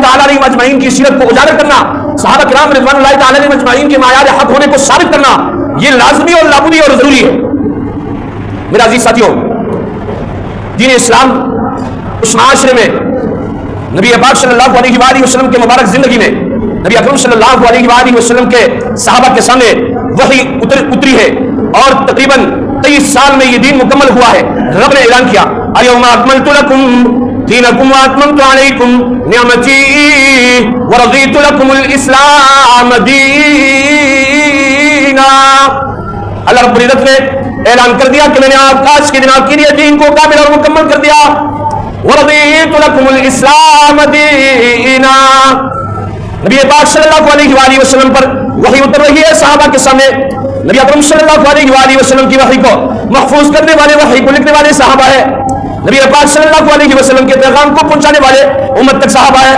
تعالی علیہ اجمعین کی سیرت کو اجاگر کرنا، صحابہ کرام رضوان اللہ تعالی علیہ اجمعین کے معیار حق ہونے کو ثابت کرنا، یہ لازمی اور لابودی اور ضروری ہے۔ میرا عزیز ساتھیوں، دین اسلام اس معاشرے میں نبی پاک صلی اللہ علیہ وآلہ وسلم کے مبارک زندگی میں نبی اکرم صلی اللہ علیہ وآلہ وسلم کے صحابہ کے سامنے وحی اتری ہے، اور تقریباً 23 سال میں یہ دین مکمل ہوا ہے۔ رب نے اعلان کیا الیوم اکملت لکم دینکم واتممت علیکم نعمتی ورضیت لکم الاسلام دینا۔ اللہ رب العزت نے اعلان کر دیا کہ میں نے آج کے دن آپ کے لیے دین کو کامل اور مکمل کر دیا۔ ورضیت لکم الاسلام دینا۔ نبی پاک صلی اللہ علیہ وآلہ وسلم پر وحی اتر رہی ہے، صحابہ کے سامنے نبی اکرم صلی اللہ علیہ وآلہ وسلم کی وحی کو محفوظ کرنے والے، وحی کو لکھنے والے صحابہ ہے، نبی پاک صلی اللہ علیہ وسلم کے پیغام کو پہنچانے والے امت تک صحابہ ہے۔